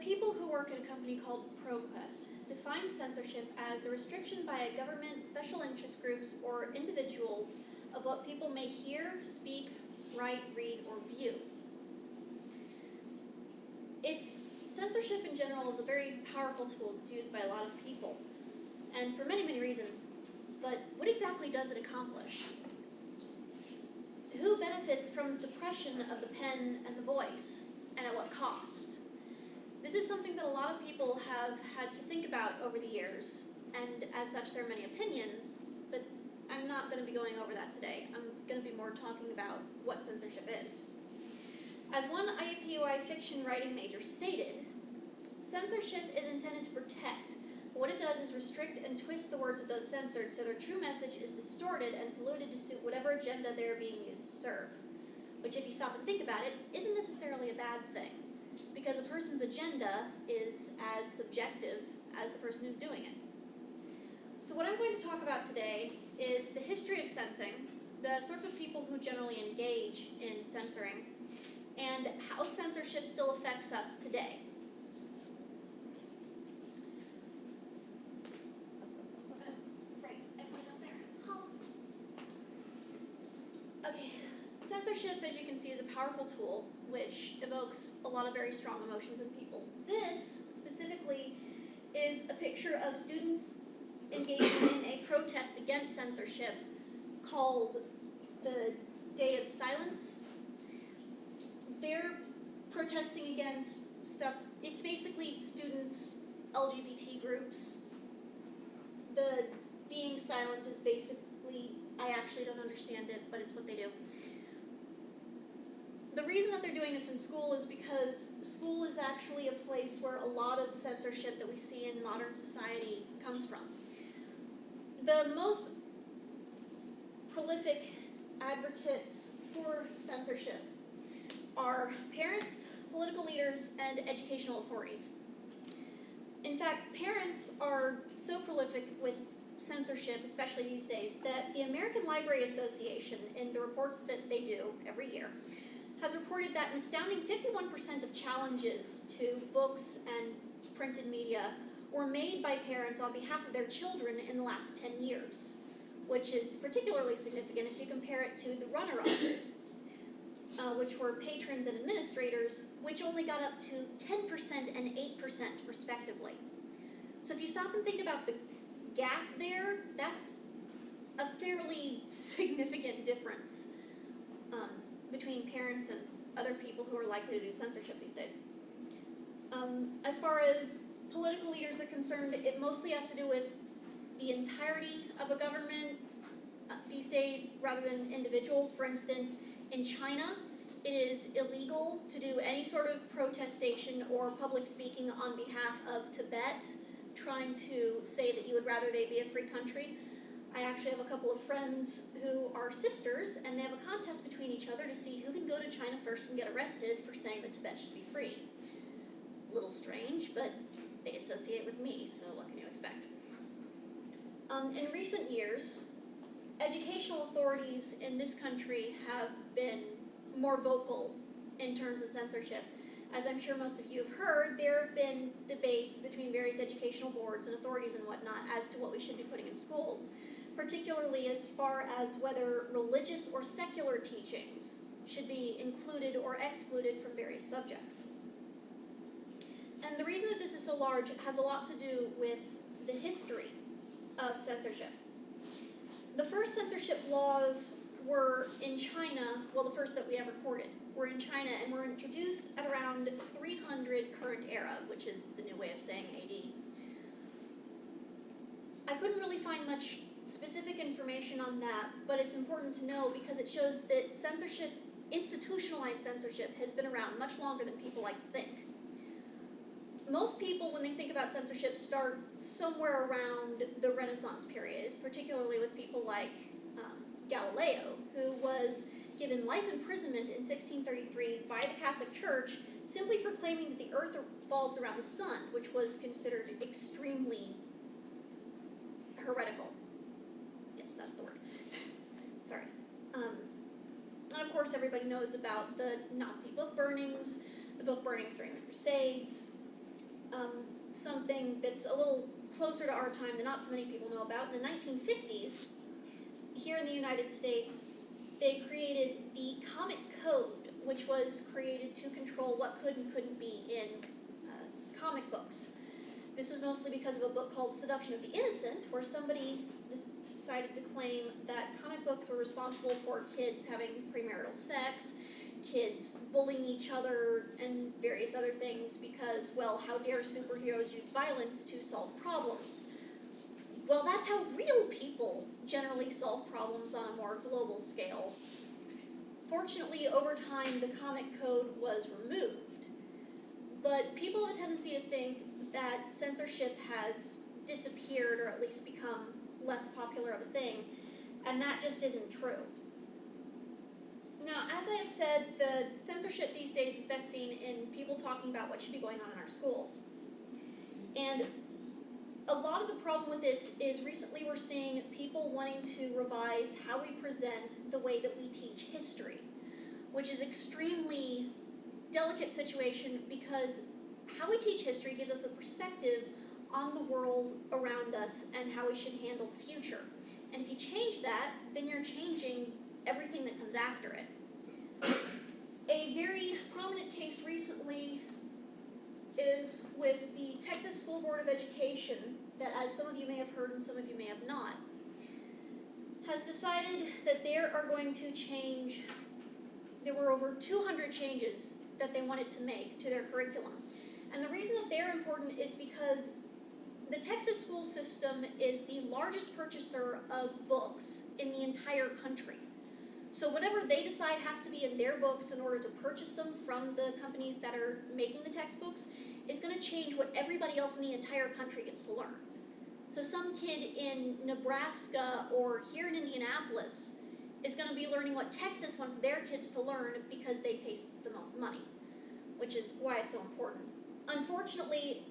people who work at a company called ProQuest define censorship as a restriction by a government, special interest groups, or individuals of what people may hear, speak, write, read, or view. Censorship in general is a very powerful tool that's used by a lot of people, and for many, many reasons. But what exactly does it accomplish? Who benefits from the suppression of the pen and the voice, and at what cost? This is something that a lot of people have had to think about over the years, and as such there are many opinions, but I'm not going to be going over that today. I'm going to be more talking about what censorship is. As one IUPUI fiction writing major stated, censorship is intended to protect. What it does is restrict and twist the words of those censored so their true message is distorted and polluted to suit whatever agenda they are being used to serve. Which, if you stop and think about it, isn't necessarily a bad thing, because a person's agenda is as subjective as the person who's doing it. So what I'm going to talk about today is the history of censoring, the sorts of people who generally engage in censoring, and how censorship still affects us today. Censorship, as you can see, is a powerful tool which evokes a lot of very strong emotions in people. This, specifically, is a picture of students engaging in a protest against censorship called the Day of Silence. They're protesting against stuff. It's basically students, LGBT groups. The being silent is basically, I actually don't understand it, but it's what they do. The reason that they're doing this in school is because school is actually a place where a lot of censorship that we see in modern society comes from. The most prolific advocates for censorship are parents, political leaders, and educational authorities. In fact, parents are so prolific with censorship, especially these days, that the American Library Association, in the reports that they do every year, has reported that an astounding 51% of challenges to books and printed media were made by parents on behalf of their children in the last 10 years, which is particularly significant if you compare it to the runner-ups, which were patrons and administrators, which only got up to 10% and 8% respectively. So if you stop and think about the gap there, that's a fairly significant difference between parents and other people who are likely to do censorship these days. As far as political leaders are concerned, it mostly has to do with the entirety of a government these days rather than individuals. For instance, in China, it is illegal to do any sort of protestation or public speaking on behalf of Tibet, trying to say that you would rather they be a free country. I actually have a couple of friends who are sisters, and they have a contest between each other to see who can go to China first and get arrested for saying that Tibet should be free. A little strange, but they associate with me, so what can you expect? In recent years, educational authorities in this country have been more vocal in terms of censorship. As I'm sure most of you have heard, there have been debates between various educational boards and authorities and whatnot as to what we should be putting in schools, particularly as far as whether religious or secular teachings should be included or excluded from various subjects. And the reason that this is so large has a lot to do with the history of censorship. The first censorship laws were in China, well, the first that we have recorded, were in China and were introduced at around 300 current era, which is the new way of saying AD. I couldn't really find much specific information on that, but it's important to know because it shows that censorship, institutionalized censorship, has been around much longer than people like to think. Most people, when they think about censorship, start somewhere around the Renaissance period, particularly with people like Galileo, who was given life imprisonment in 1633 by the Catholic Church simply for claiming that the earth revolves around the sun, which was considered extremely heretical. Yes, that's the word. Sorry. And of course everybody knows about the Nazi book burnings, the book burnings during the Crusades. something that's a little closer to our time that not so many people know about. In the 1950s, here in the United States, they created the Comic Code, which was created to control what could and couldn't be in comic books. This is mostly because of a book called Seduction of the Innocent, where somebody decided to claim that comic books were responsible for kids having premarital sex, kids bullying each other, and various other things because, well, how dare superheroes use violence to solve problems? Well, that's how real people generally solve problems on a more global scale. Fortunately, over time, the Comic Code was removed, but people have a tendency to think that censorship has disappeared or at least become less popular of a thing, and that just isn't true. Now, as I have said, the censorship these days is best seen in people talking about what should be going on in our schools. And a lot of the problem with this is recently we're seeing people wanting to revise how we present the way that we teach history, which is an extremely delicate situation because how we teach history gives us a perspective on the world around us and how we should handle the future. And if you change that, then you're changing everything that comes after it. A very prominent case recently is with the Texas School Board of Education that, as some of you may have heard and some of you may have not, has decided that they are going to change. There were over 200 changes that they wanted to make to their curriculum. And the reason that they're important is because the Texas school system is the largest purchaser of books in the entire country. So whatever they decide has to be in their books in order to purchase them from the companies that are making the textbooks is going to change what everybody else in the entire country gets to learn. So some kid in Nebraska or here in Indianapolis is going to be learning what Texas wants their kids to learn because they pay the most money, which is why it's so important. Unfortunately,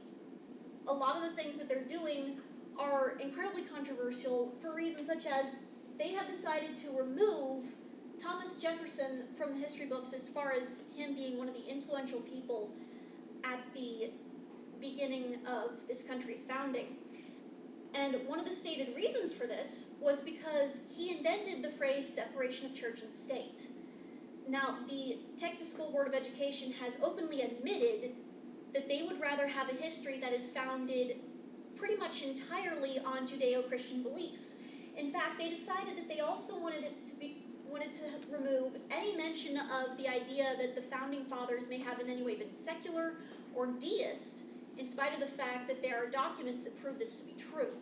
a lot of the things that they're doing are incredibly controversial for reasons such as they have decided to remove Thomas Jefferson from the history books as far as him being one of the influential people at the beginning of this country's founding. And one of the stated reasons for this was because he invented the phrase separation of church and state. Now, the Texas School Board of Education has openly admitted that they would rather have a history that is founded pretty much entirely on Judeo-Christian beliefs. In fact, they decided that they also wanted to remove any mention of the idea that the founding fathers may have in any way been secular or deist, in spite of the fact that there are documents that prove this to be true,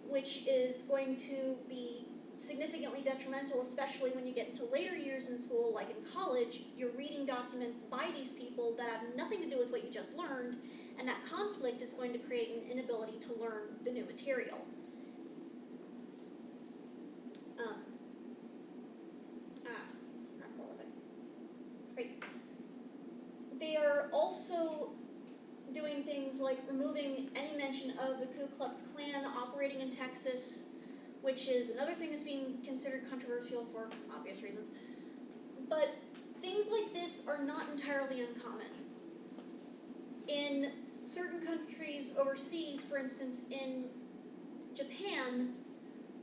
which is going to be significantly detrimental, especially when you get into later years in school, like in college. You're reading documents by these people that have nothing to do with what you just learned, and that conflict is going to create an inability to learn the new material. What was it? Right. They are also doing things like removing any mention of the Ku Klux Klan operating in Texas, which is another thing that's being considered controversial for obvious reasons. But things like this are not entirely uncommon. In certain countries overseas, for instance, in Japan,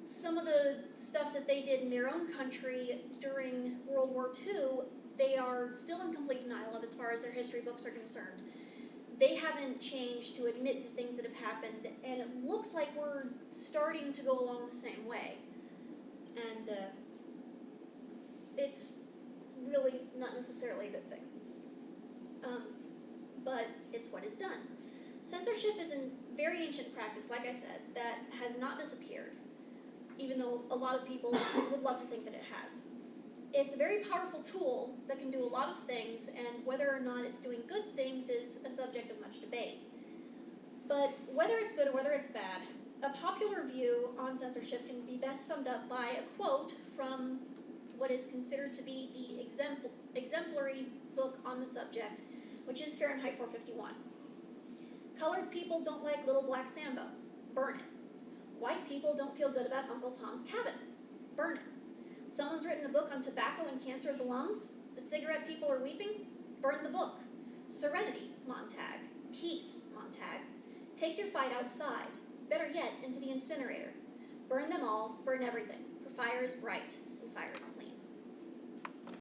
some of the stuff that they did in their own country during World War II, they are still in complete denial of as far as their history books are concerned. They haven't changed to admit the things that have happened, and it looks like we're starting to go along the same way. And it's really not necessarily a good thing. But it's what is done. Censorship is a very ancient practice, like I said, that has not disappeared, even though a lot of people would love to think that it has. It's a very powerful tool that can do a lot of things, and whether or not it's doing good things is a subject of much debate. But whether it's good or whether it's bad, a popular view on censorship can be best summed up by a quote from what is considered to be the exemplary book on the subject, which is Fahrenheit 451. Colored people don't like Little Black Sambo. Burn it. White people don't feel good about Uncle Tom's Cabin. Burn it. Someone's written a book on tobacco and cancer of the lungs. The cigarette people are weeping. Burn the book. Serenity, Montag. Peace, Montag. Take your fight outside. Better yet, into the incinerator. Burn them all, burn everything, for fire is bright and fire is clean.